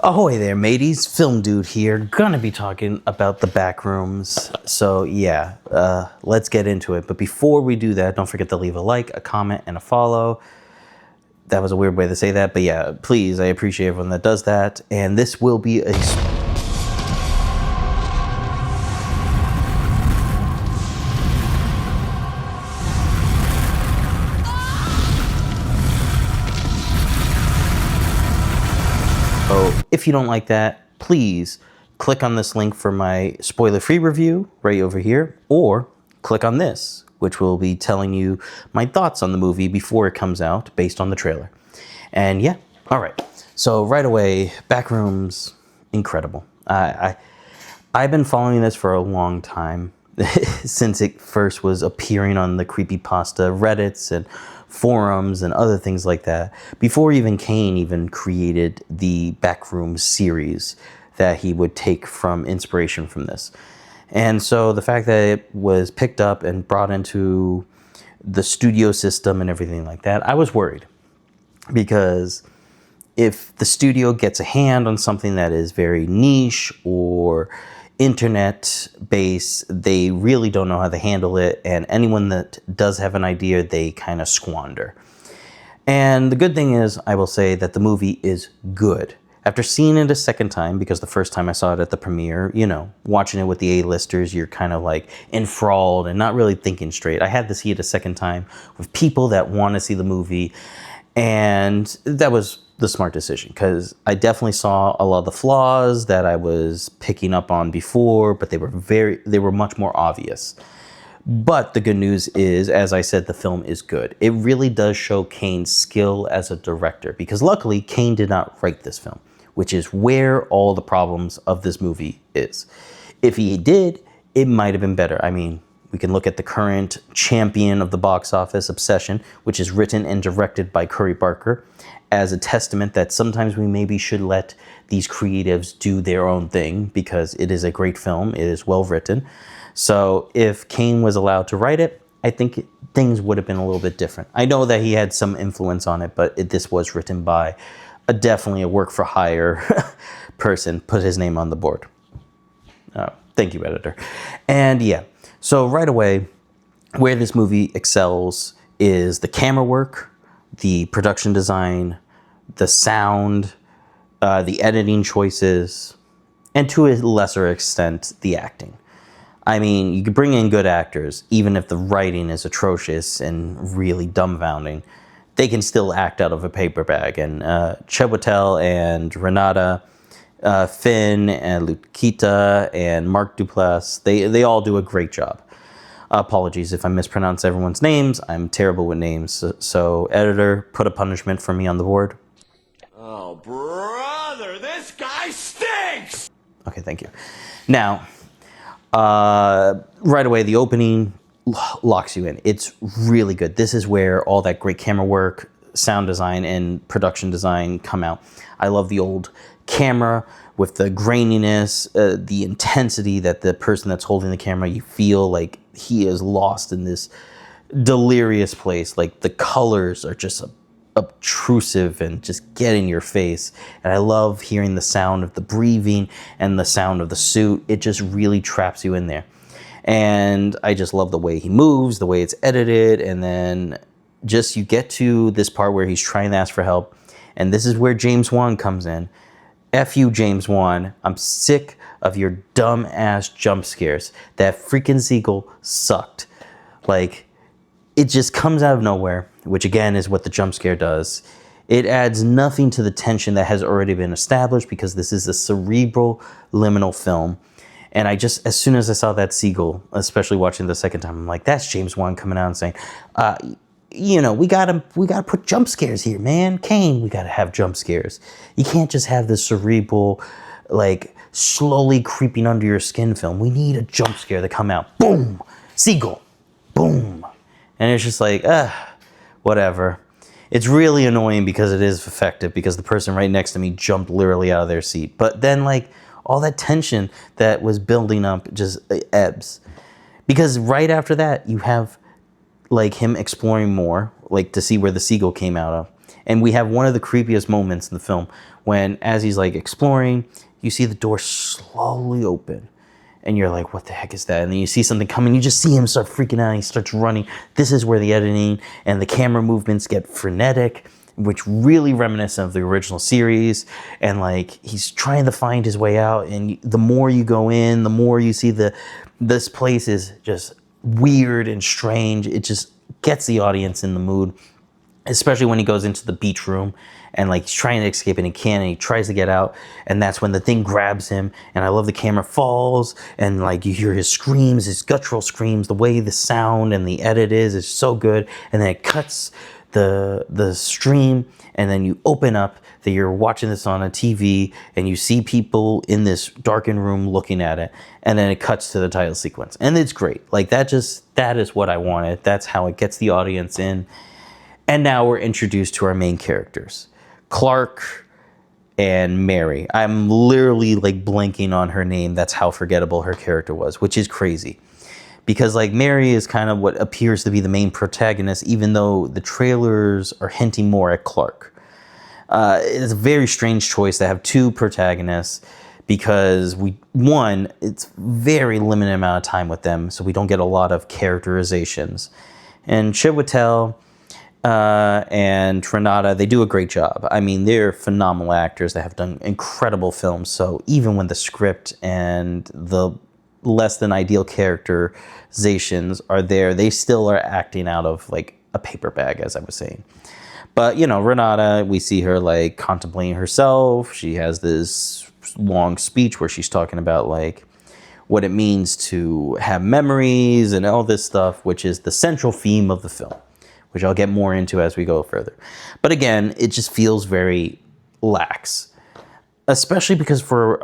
Ahoy there, mateys. Film Dude here. Gonna be talking about the Backrooms. So yeah, let's get into it. But before we do that, don't forget to leave a like, a comment, and a follow. That was a weird way to say that, but yeah, please, I appreciate everyone that does that. And this will be a... So if you don't like that, please click on this link for my spoiler-free review right over here, or click on this, which will be telling you my thoughts on the movie before it comes out based on the trailer. And yeah, all right. So right away, Backrooms, incredible. I've been following this for a long time, since it first was appearing on the creepypasta Reddits and forums and other things like that, before even Kane even created the Backrooms series that he would take from inspiration from this. And so the fact that it was picked up and brought into the studio system and everything like that, I was worried. Because if the studio gets a hand on something that is very niche or internet based, they really don't know how to handle it, and anyone that does have an idea, they kind of squander. And the good thing is, I will say that the movie is good. After seeing it a second time, because the first time I saw it at the premiere, you know, watching it with the A-listers, you're kind of like enthralled and not really thinking straight. I had to see it a second time with people that want to see the movie, and that was the smart decision, because I definitely saw a lot of the flaws that I was picking up on before, but they were much more obvious. But the good news is, as I said, the film is good. It really does show Kane's skill as a director, because luckily Kane did not write this film, which is where all the problems of this movie is. If he did, it might have been better. I mean, we can look at the current champion of the box office, Obsession, which is written and directed by Curry Barker, as a testament that sometimes we maybe should let these creatives do their own thing, because it is a great film, it is well written. So if Kane was allowed to write it, I think things would have been a little bit different. I know that he had some influence on it, but this was written by definitely a work-for-hire person, put his name on the board. Thank you, editor. And yeah, so right away, where this movie excels is the camera work, the production design, the sound, the editing choices, and to a lesser extent, the acting. I mean, you could bring in good actors, even if the writing is atrocious and really dumbfounding. They can still act out of a paper bag. And Chiwetel and Renata, Finn and Lukita and Mark Duplass, they all do a great job. Apologies if I mispronounce everyone's names. I'm terrible with names. So editor, put a punishment for me on the board. Oh, brother, this guy stinks! Okay, thank you. Now, right away, the opening locks you in. It's really good. This is where all that great camera work, sound design, and production design come out. I love the old camera with the graininess, the intensity that the person that's holding the camera, you feel like he is lost in this delirious place. Like the colors are just obtrusive and just get in your face. And I love hearing the sound of the breathing and the sound of the suit. It just really traps you in there. And I just love the way he moves, the way it's edited. And then just you get to this part where he's trying to ask for help. And this is where James Wan comes in. F you, James Wan. I'm sick of your dumb ass jump scares. That freaking sequel sucked. Like, it just comes out of nowhere, which again is what the jump scare does. It adds nothing to the tension that has already been established, because this is a cerebral, liminal film. And I just, as soon as I saw that seagull, especially watching the second time, I'm like, that's James Wan coming out and saying, you know, we gotta put jump scares here, man. Kane, we gotta have jump scares. You can't just have this cerebral, like, slowly creeping under your skin film. We need a jump scare to come out. Boom! Seagull! Boom! And it's just like, whatever. It's really annoying because it is effective, because the person right next to me jumped literally out of their seat. But then, like, all that tension that was building up just ebbs. Because right after that, you have like him exploring more, like to see where the seagull came out of. And we have one of the creepiest moments in the film when, as he's like exploring, you see the door slowly open. And you're like, what the heck is that? And then you see something coming. You just see him start freaking out. And he starts running. This is where the editing and the camera movements get frenetic, which really reminiscent of the original series. And like, he's trying to find his way out. And the more you go in, the more you see this place is just weird and strange. It just gets the audience in the mood, especially when he goes into the beach room and like he's trying to escape and he can't, and he tries to get out, and that's when the thing grabs him. And I love the camera falls and like you hear his screams, his guttural screams, the way the sound and the edit is so good. And then it cuts the stream, and then you open up that you're watching this on a TV and you see people in this darkened room looking at it, and then it cuts to the title sequence, and it's great. Like that is what I wanted. That's how it gets the audience in. And now we're introduced to our main characters, Clark and Mary. I'm literally like blanking on her name. That's how forgettable her character was, which is crazy. Because like Mary is kind of what appears to be the main protagonist, even though the trailers are hinting more at Clark. It's a very strange choice to have two protagonists, because it's very limited amount of time with them, so we don't get a lot of characterizations. And Chiwetel and Renata, they do a great job. I mean, they're phenomenal actors that have done incredible films. So even when the script and the less than ideal characterizations are there, they still are acting out of like a paper bag, as I was saying. But you know, Renata, we see her like contemplating herself. She has this long speech where she's talking about like what it means to have memories and all this stuff, which is the central theme of the film, which I'll get more into as we go further. But again, it just feels very lax, especially because for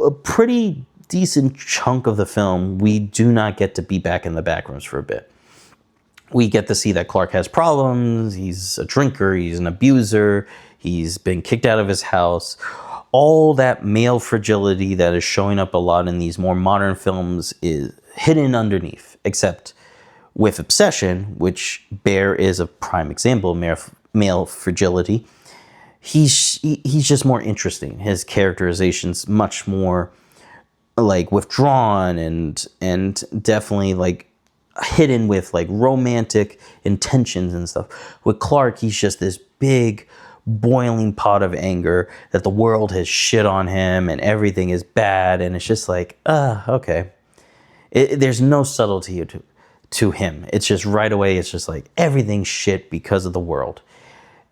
a pretty decent chunk of the film, we do not get to be back in the backrooms for a bit. We get to see that Clark has problems. He's a drinker. He's an abuser. He's been kicked out of his house. All that male fragility that is showing up a lot in these more modern films is hidden underneath, except with Obsession, which Bear is a prime example of male fragility. He's just more interesting. His characterization's much more like withdrawn and definitely like hidden with like romantic intentions and stuff. With Clark, he's just this big boiling pot of anger that the world has shit on him and everything is bad, and it's just like, okay. There's no subtlety to him. It's just right away, it's just like everything's shit because of the world.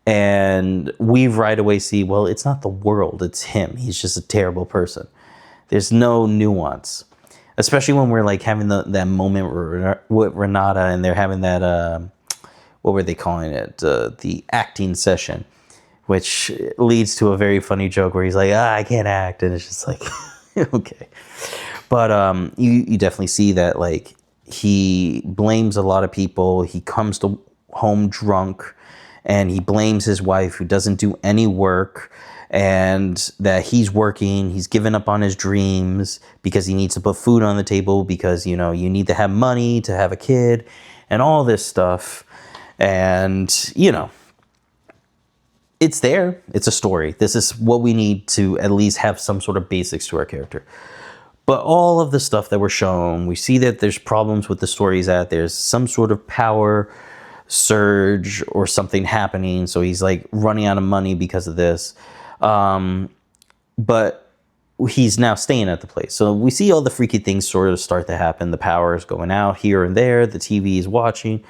And we right away see, well, it's not the world, it's him. He's just a terrible person. There's no nuance. Especially when we're like having that moment with Renata and they're having that, what were they calling it? The acting session, which leads to a very funny joke where he's like, I can't act. And it's just like, okay. But you definitely see that like he blames a lot of people. He comes to home drunk and he blames his wife who doesn't do any work, and that he's working, he's given up on his dreams because he needs to put food on the table because, you know, you need to have money to have a kid and all this stuff. And, you know, it's there. It's a story. This is what we need to at least have some sort of basics to our character. But all of the stuff that we're shown, we see that there's problems with the stories, that there's some sort of power surge or something happening. So he's like running out of money because of this. But he's now staying at the place. So we see all the freaky things sort of start to happen. The power is going out here and there. The TV is watching.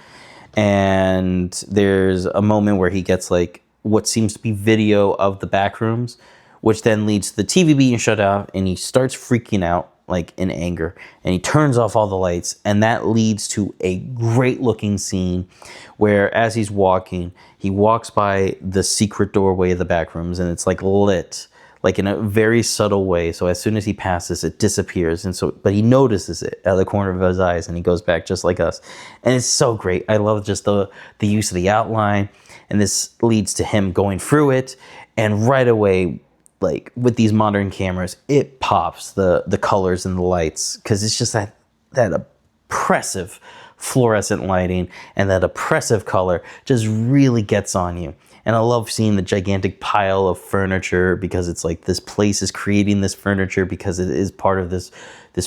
And there's a moment where he gets like what seems to be video of the backrooms, which then leads to the TV being shut out, and he starts freaking out like in anger, and he turns off all the lights, and that leads to a great looking scene where as he's walking, he walks by the secret doorway of the backrooms, and it's like lit like in a very subtle way. So as soon as he passes, it disappears. And so, but he notices it out of the corner of his eyes, and he goes back just like us. And it's so great. I love just the use of the outline, and this leads to him going through it. And right away, like with these modern cameras, it pops the colors and the lights, because it's just that oppressive fluorescent lighting, and that oppressive color just really gets on you. And I love seeing the gigantic pile of furniture, because it's like this place is creating this furniture because it is part of this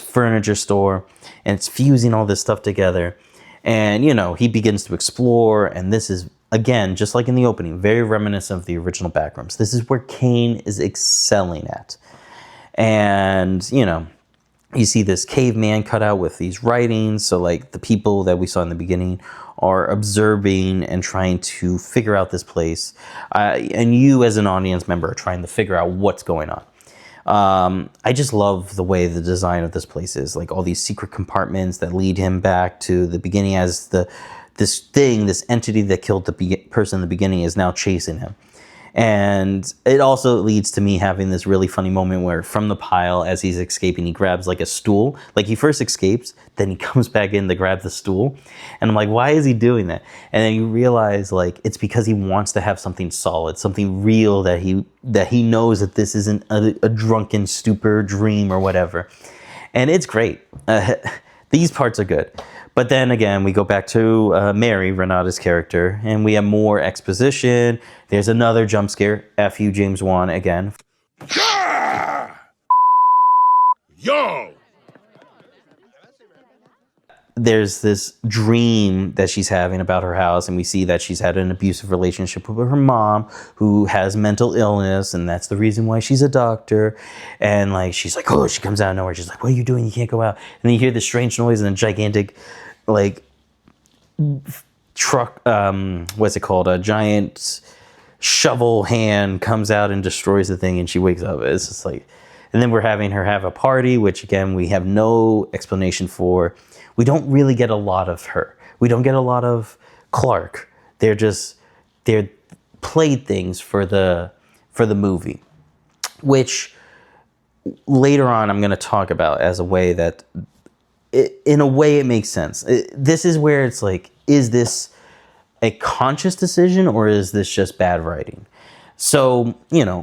furniture store, and it's fusing all this stuff together. And, he begins to explore, and this is, again, just like in the opening, very reminiscent of the original Backrooms. This is where Kane is excelling at. And, you see this caveman cut out with these writings. So, like, the people that we saw in the beginning are observing and trying to figure out this place. And you, as an audience member, are trying to figure out what's going on. I just love the way the design of this place is. Like, all these secret compartments that lead him back to the beginning, as this entity that killed the person in the beginning is now chasing him. And it also leads to me having this really funny moment where, from the pile, as he's escaping, he grabs like a stool. Like, he first escapes, then he comes back in to grab the stool. And I'm like, why is he doing that? And then you realize, like, it's because he wants to have something solid, something real, that he knows that this isn't a drunken stupor dream or whatever. And it's great. These parts are good. But then again, we go back to Mary, Renata's character, and we have more exposition. There's another jump scare. F you, James Wan, again. Yo! There's this dream that she's having about her house, and we see that she's had an abusive relationship with her mom, who has mental illness, and that's the reason why she's a doctor. And, like, she's like, oh, she comes out of nowhere. She's like, what are you doing? You can't go out. And then you hear this strange noise, and a gigantic, like, truck, what's it called? A giant shovel hand comes out and destroys the thing, and she wakes up. It's just like, and then we're having her have a party, which, again, we have no explanation for. We don't really get a lot of her. We don't get a lot of Clark. They're playthings for the movie, which later on I'm going to talk about as a way that, in a way, it makes sense. This is where it's like, is this a conscious decision, or is this just bad writing? So,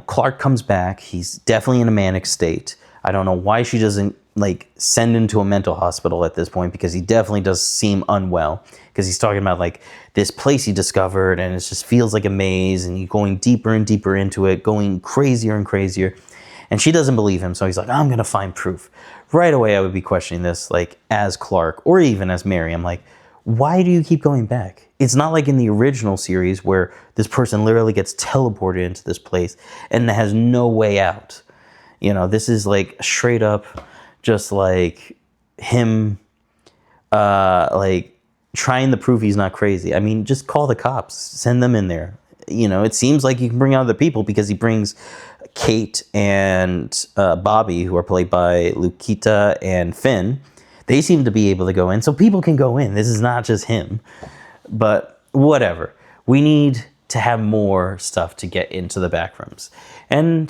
Clark comes back. He's definitely in a manic state. I don't know why she doesn't, like, send him to a mental hospital at this point, because he definitely does seem unwell, because he's talking about, like, this place he discovered, and it just feels like a maze, and he's going deeper and deeper into it, going crazier and crazier. And she doesn't believe him, so he's like, I'm going to find proof. Right away, I would be questioning this, like, as Clark, or even as Mary. I'm like, why do you keep going back? It's not like in the original series where this person literally gets teleported into this place and has no way out. This is, like, straight up just, like, him, like, trying to prove he's not crazy. I mean, just call the cops. Send them in there. It seems like you can bring other people, because he brings Kate and Bobby, who are played by Lukita and Finn. They seem to be able to go in, so people can go in. This is not just him. But whatever. We need to have more stuff to get into the Backrooms. And,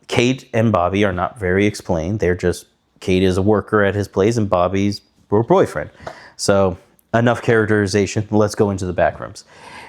Kate and Bobby are not very explained. They're just, Kate is a worker at his place, and Bobby's her boyfriend. So, enough characterization. Let's go into the Backrooms.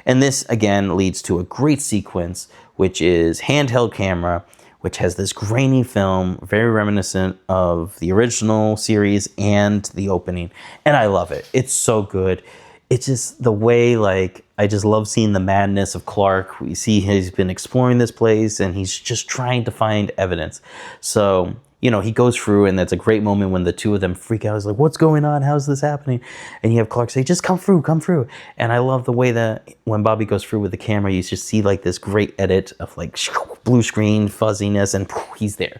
And this, again, leads to a great sequence, which is handheld camera, which has this grainy film, very reminiscent of the original series and the opening. And I love it. It's so good. It's just the way, like, I just love seeing the madness of Clark. We see he's been exploring this place, and he's just trying to find evidence. So, he goes through, and that's a great moment when the two of them freak out. He's like, what's going on? How's this happening? And you have Clark say, just come through, come through. And I love the way that when Bobby goes through with the camera, you just see, like, this great edit of, like, blue screen, fuzziness, and he's there.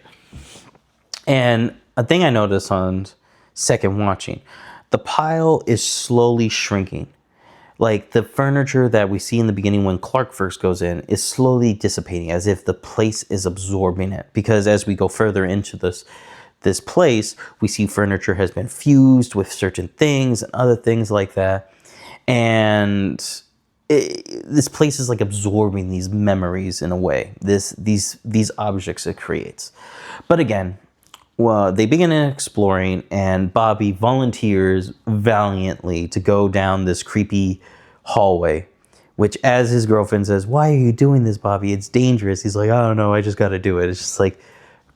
And a thing I noticed on second watching, the pile is slowly shrinking. Like, the furniture that we see in the beginning when Clark first goes in is slowly dissipating, as if the place is absorbing it. Because as we go further into this place, we see furniture has been fused with certain things and other things like that. And this place is, like, absorbing these memories in a way. These objects it creates. But again, well, they begin exploring, and Bobby volunteers valiantly to go down this creepy hallway, which, as his girlfriend says, why are you doing this, Bobby? It's dangerous. He's like, I don't know, I just got to do it. It's just like,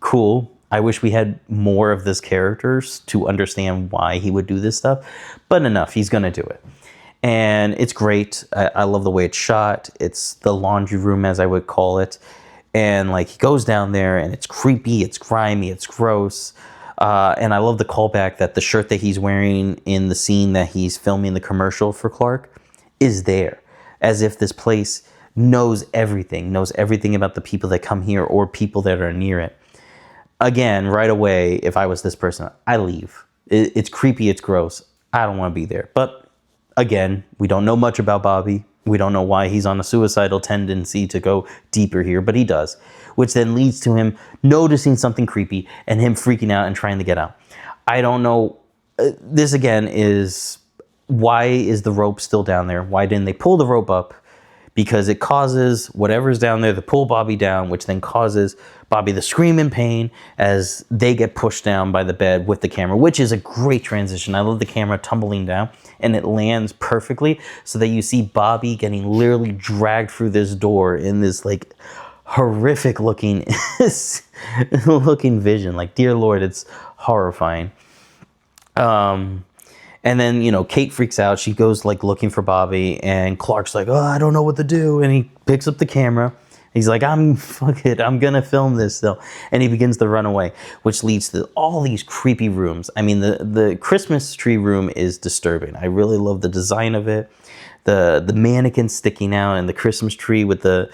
cool. I wish we had more of this characters to understand why he would do this stuff, but enough, he's going to do it. And it's great. I love the way it's shot. It's the laundry room, as I would call it. And like he goes down there and it's creepy, it's grimy, it's gross. And I love the callback that the shirt that he's wearing in the scene that he's filming the commercial for Clark is there. As if this place knows everything about the people that come here or people that are near it. Again, right away, if I was this person, I leave. It's creepy, it's gross. I don't want to be there. But again, we don't know much about Bobby. We don't know why he's on a suicidal tendency to go deeper here, but he does. Which then leads to him noticing something creepy and him freaking out and trying to get out. I don't know. This again is, why is the rope still down there? Why didn't they pull the rope up? Because it causes whatever's down there to pull Bobby down, which then causes Bobby to scream in pain as they get pushed down by the bed with the camera, which is a great transition. I love the camera tumbling down and it lands perfectly so that you see Bobby getting literally dragged through this door in this like horrific looking vision. Like, dear Lord, it's horrifying. And then, you know, Kate freaks out. She goes like looking for Bobby and Clark's like, oh, I don't know what to do. And he picks up the camera. He's like, fuck it, I'm going to film this still. And he begins to run away, which leads to all these creepy rooms. I mean, the Christmas tree room is disturbing. I really love the design of it. The mannequin sticking out and the Christmas tree with the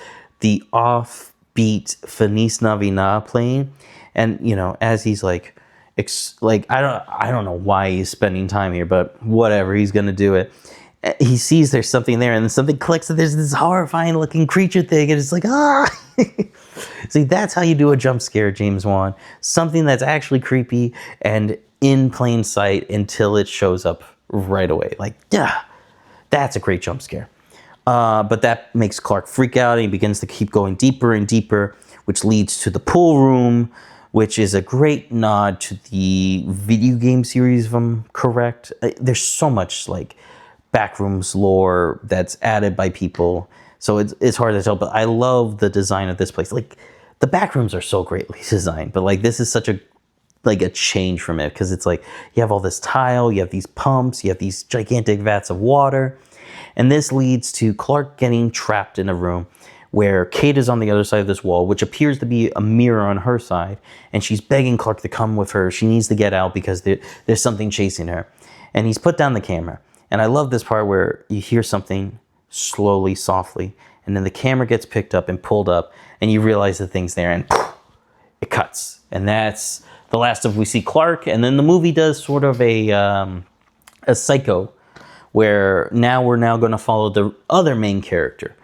offbeat Feliz Navidad playing. And, you know, as he's like I don't know why he's spending time here, but whatever, he's gonna do it. He sees there's something there, and then something clicks, and there's this horrifying looking creature thing, and it's like, ah. See, that's how you do a jump scare, James Wan. Something that's actually creepy and in plain sight until it shows up right away. Like, yeah, that's a great jump scare. But that makes Clark freak out, and he begins to keep going deeper and deeper, which leads to the pool room, which is a great nod to the video game series, if I'm correct. There's so much like Backrooms lore that's added by people, so it's hard to tell, but I love the design of this place. Like, the Backrooms are so greatly designed, but like this is such a change from it, because it's like you have all this tile, you have these pumps, you have these gigantic vats of water, and this leads to Clark getting trapped in a room where Kate is on the other side of this wall, which appears to be a mirror on her side, and she's begging Clark to come with her. She needs to get out because there's something chasing her. And he's put down the camera. And I love this part where you hear something slowly, softly, and then the camera gets picked up and pulled up, and you realize the thing's there, and poof, it cuts. And that's the last of we see Clark. And then the movie does sort of a Psycho, where we're now going to follow the other main character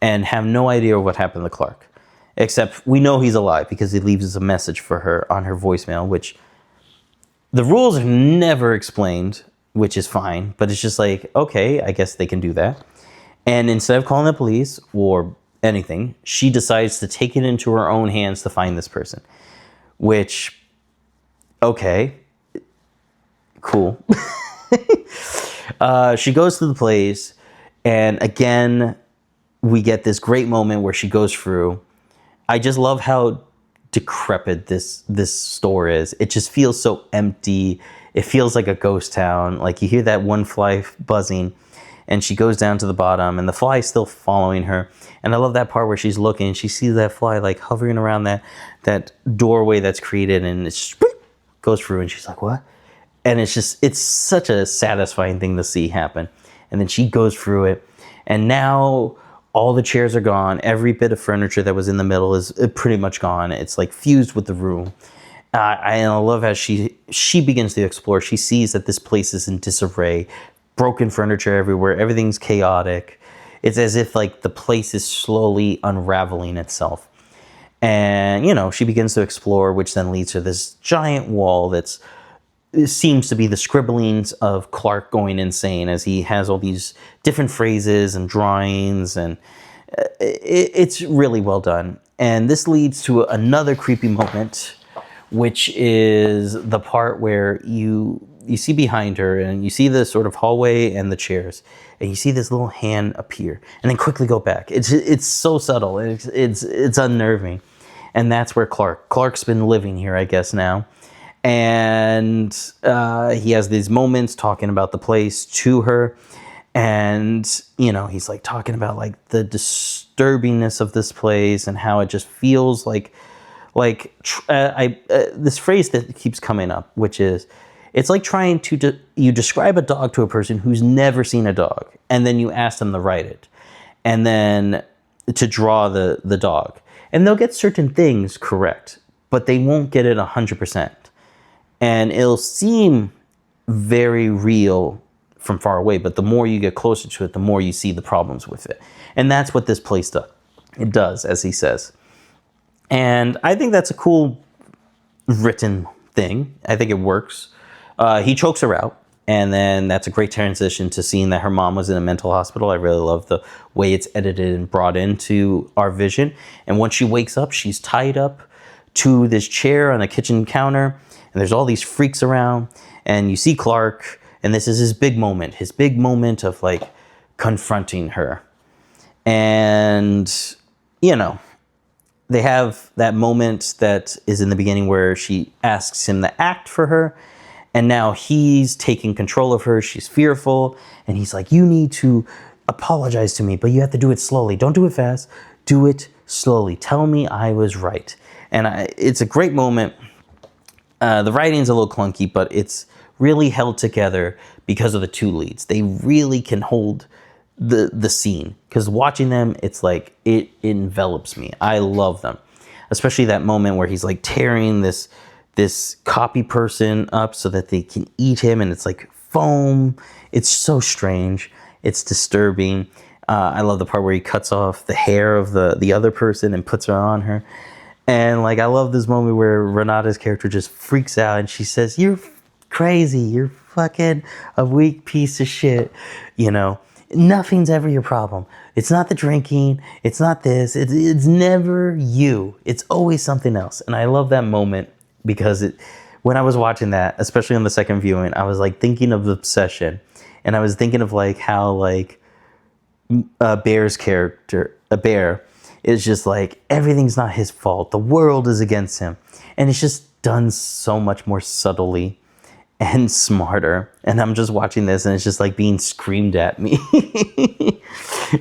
and have no idea what happened to Clark. Except we know he's alive because he leaves us a message for her on her voicemail, which the rules are never explained, which is fine, but it's just like, okay, I guess they can do that. And instead of calling the police or anything, she decides to take it into her own hands to find this person. Which, okay, cool. She goes to the place, and again, we get this great moment where she goes through. I just love how decrepit this store is. It just feels so empty. It feels like a ghost town. Like, you hear that one fly buzzing, and she goes down to the bottom, and the fly is still following her. And I love that part where she's looking, and she sees that fly like hovering around that doorway that's created, and it just goes through, and she's like, what? And it's such a satisfying thing to see happen. And then she goes through it, and now all the chairs are gone. Every bit of furniture that was in the middle is pretty much gone. It's like fused with the room. I love how she begins to explore. She sees that this place is in disarray, broken furniture everywhere. Everything's chaotic. It's as if like the place is slowly unraveling itself. And, you know, she begins to explore, which then leads to this giant wall it seems to be the scribblings of Clark going insane, as he has all these different phrases and drawings, and it's really well done. And this leads to another creepy moment, which is the part where you see behind her, and you see the sort of hallway and the chairs, and you see this little hand appear and then quickly go back. It's so subtle. It's unnerving. And that's where Clark's been living here, I guess, now. And he has these moments talking about the place to her, And, you know, he's like talking about like the disturbingness of this place and how it just feels like this phrase that keeps coming up, which is, it's like trying to you describe a dog to a person who's never seen a dog, and then you ask them to write it, and then to draw the dog, and they'll get certain things correct, but they won't get it 100%, and it'll seem very real from far away, but the more you get closer to it, the more you see the problems with it, and that's what this place does. It does, as he says. And I think that's a cool written thing. I think it works. He chokes her out, and then that's a great transition to seeing that her mom was in a mental hospital. I really love the way it's edited and brought into our vision. And once she wakes up, she's tied up to this chair on a kitchen counter, and there's all these freaks around, and you see Clark, and this is his big moment of like confronting her. And, you know, they have that moment that is in the beginning where she asks him to act for her, and now he's taking control of her. She's fearful, and he's like, you need to apologize to me, but you have to do it slowly. Don't do it fast. Do it slowly. Tell me I was right. And it's a great moment. The writing's a little clunky, but it's really held together because of the two leads. They really can hold the scene, because watching them, it's like it envelops me. I love them, especially that moment where he's like tearing this copy person up so that they can eat him, and it's like foam. It's so strange. It's disturbing. I love the part where he cuts off the hair of the other person and puts it on her. And like, I love this moment where Renata's character just freaks out and she says, "You're crazy. You're fucking a weak piece of shit. You know, nothing's ever your problem. It's not the drinking. It's not this. It's never you. It's always something else." And I love that moment because when I was watching that, especially on the second viewing, I was like thinking of Obsession, and I was thinking of like how like a Bear is just like, everything's not his fault. The world is against him. And it's just done so much more subtly and smarter. And I'm just watching this and it's just like being screamed at me.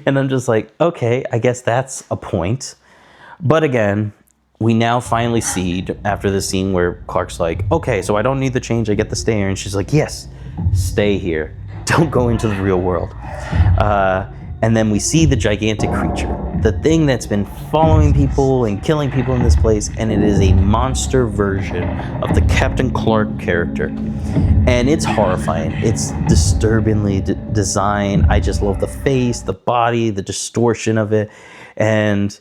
And I'm just like, okay, I guess that's a point. But again, we now finally see, after the scene where Clark's like, okay, so I don't need the change, I get to stay here. And she's like, yes, stay here. Don't go into the real world. And then we see the gigantic creature, the thing that's been following people and killing people in this place, and it is a monster version of the Captain Clark character. And it's horrifying. It's disturbingly designed. I just love the face, the body, the distortion of it. And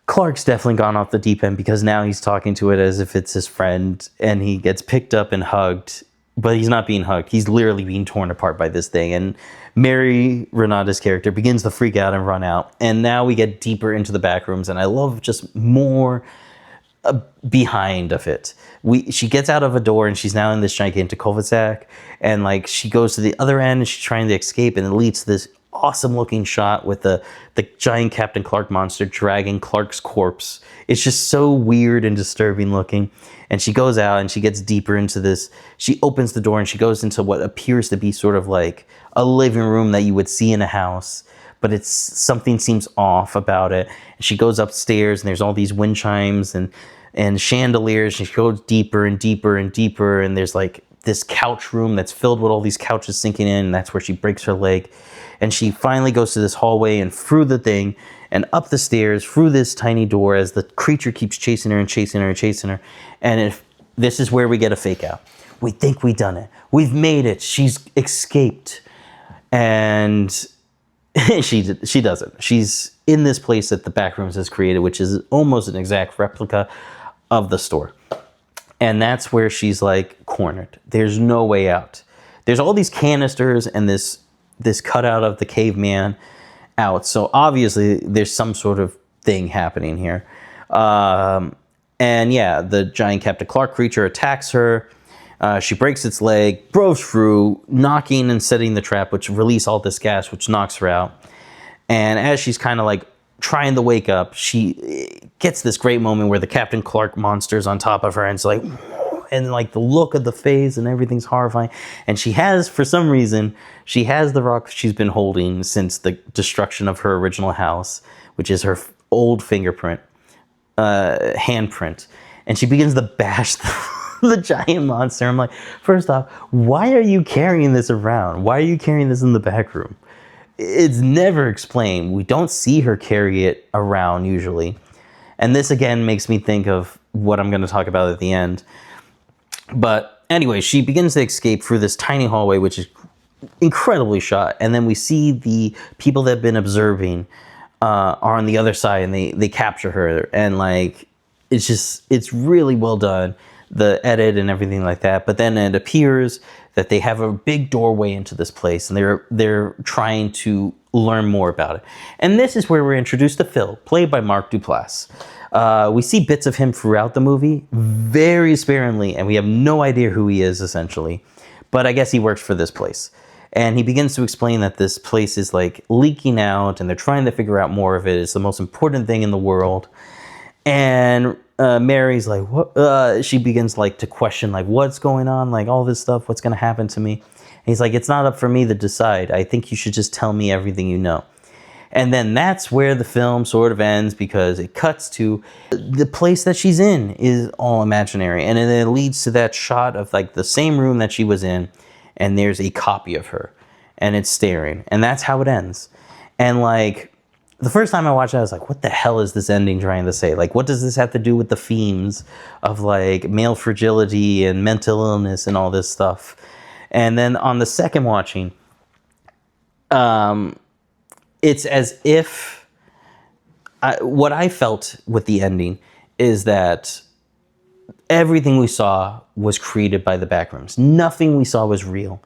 Clark's definitely gone off the deep end, because now he's talking to it as if it's his friend, and he gets picked up and hugged, but he's not being hugged. He's literally being torn apart by this thing. And Mary, Renata's character, begins to freak out and run out. And now we get deeper into the Backrooms, and I love just more behind of it. She gets out of a door, and she's now in this gigantic cul-de-sac, and like she goes to the other end, and she's trying to escape, and it leads to this awesome looking shot with the giant Captain Clark monster dragging Clark's corpse. It's just so weird and disturbing looking. And she goes out and she gets deeper into this. She opens the door and she goes into what appears to be sort of like a living room that you would see in a house, but it's something seems off about it. And she goes upstairs and there's all these wind chimes and chandeliers, and she goes deeper and deeper and deeper, and there's like this couch room that's filled with all these couches sinking in, and that's where she breaks her leg. And she finally goes to this hallway and through the thing and up the stairs through this tiny door as the creature keeps chasing her and chasing her and chasing her. And this is where we get a fake out. We think we've done it. We've made it. She's escaped. And she doesn't. She's in this place that the Backrooms has created, which is almost an exact replica of the store. And that's where she's like cornered. There's no way out. There's all these canisters and this cutout of the caveman out. So obviously there's some sort of thing happening here. And yeah, the giant Captain Clark creature attacks her. She breaks its leg, blows through, knocking and setting the trap, which release all this gas, which knocks her out. And as she's kind of like trying to wake up, she gets this great moment where the Captain Clark monster's on top of her, and it's like, and like the look of the face and everything's horrifying. And she has, for some reason, she has the rock she's been holding since the destruction of her original house, which is her old fingerprint, handprint. And she begins to bash the giant monster. I'm like, first off, why are you carrying this around? Why are you carrying this in the back room? It's never explained. We don't see her carry it around usually. And this again makes me think of what I'm going to talk about at the end. But anyway, she begins to escape through this tiny hallway, which is incredibly shot. And then we see the people that have been observing are on the other side, and they capture her. And like, it's really well done, the edit and everything like that. But then it appears that they have a big doorway into this place, and they're trying to learn more about it. And this is where we're introduced to Phil, played by Mark Duplass. We see bits of him throughout the movie, very sparingly, and we have no idea who he is, essentially. But I guess he works for this place. And he begins to explain that this place is like leaking out, and they're trying to figure out more of it. It's the most important thing in the world. And Mary's like, what? She begins like to question, like, what's going on? Like all this stuff, what's going to happen to me? And he's like, it's not up for me to decide. I think you should just tell me everything you know. And then that's where the film sort of ends, because it cuts to the place that she's in is all imaginary. And then it leads to that shot of like the same room that she was in, and there's a copy of her, and it's staring. And that's how it ends. And like, the first time I watched it, I was like, what the hell is this ending trying to say? Like, what does this have to do with the themes of like male fragility and mental illness and all this stuff? And then on the second watching, it's as if what I felt with the ending is that everything we saw was created by the Backrooms. Nothing we saw was real.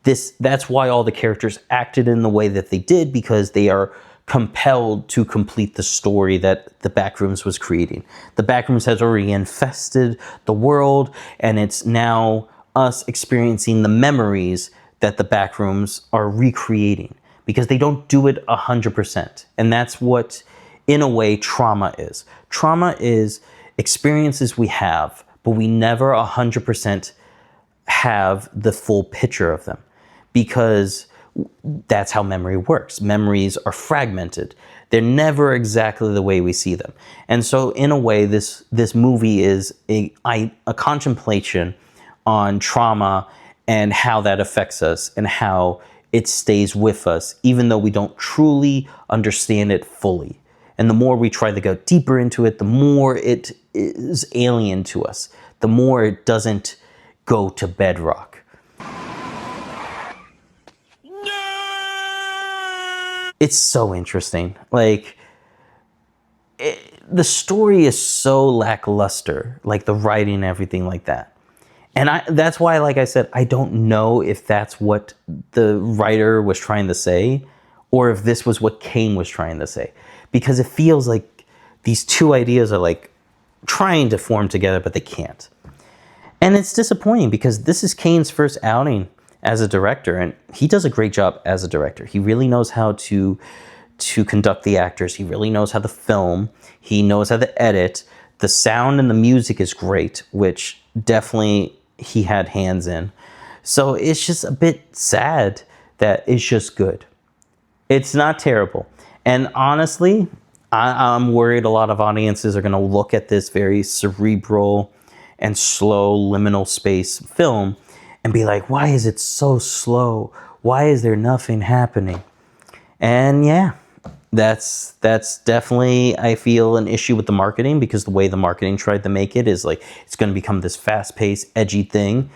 That's why all the characters acted in the way that they did, because they are compelled to complete the story that the Backrooms was creating. The Backrooms has already infested the world, and it's now us experiencing the memories that the Backrooms are recreating, because they don't do it 100%. And that's what, in a way, trauma is. Trauma is experiences we have, but we never 100% have the full picture of them, because that's how memory works. Memories are fragmented. They're never exactly the way we see them. And so in a way, this movie is a contemplation on trauma and how that affects us and how it stays with us, even though we don't truly understand it fully. And the more we try to go deeper into it, the more it is alien to us, the more it doesn't go to bedrock. It's so interesting. Like, the story is so lackluster, like the writing and everything like that. And that's why, like I said, I don't know if that's what the writer was trying to say, or if this was what Kane was trying to say. Because it feels like these two ideas are like trying to form together, but they can't. And it's disappointing, because this is Kane's first outing as a director, and he does a great job as a director. He really knows how to conduct the actors. He really knows how to film. He knows how to edit. The sound and the music is great, which definitely he had hands in. So it's just a bit sad that it's just good. It's not terrible. And honestly, I'm worried a lot of audiences are going to look at this very cerebral and slow liminal space film and be like, why is it so slow? Why is there nothing happening? And yeah, that's definitely, I feel, an issue with the marketing, because the way the marketing tried to make it is like it's going to become this fast-paced, edgy thing.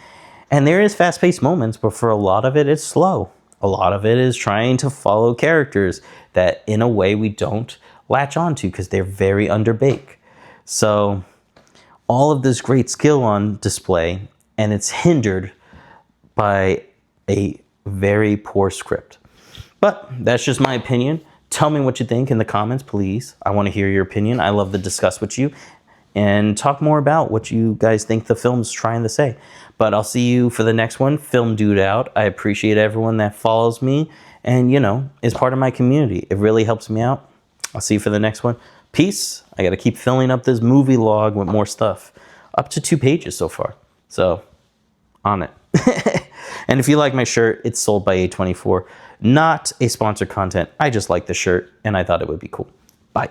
And there is fast-paced moments, but for a lot of it, it's slow. A lot of it is trying to follow characters that, in a way, we don't latch onto because they're very underbaked. So all of this great skill on display, and it's hindered by a very poor script. But that's just my opinion. Tell me what you think in the comments, please. I want to hear your opinion. I love to discuss with you and talk more about what you guys think the film's trying to say. But I'll see you for the next one, Film Dude Out. I appreciate everyone that follows me and, is part of my community. It really helps me out. I'll see you for the next one. Peace. I got to keep filling up this movie log with more stuff. Up to 2 pages so far. So, on it. And if you like my shirt, it's sold by A24. Not a sponsored content. I just like the shirt, and I thought it would be cool. Bye.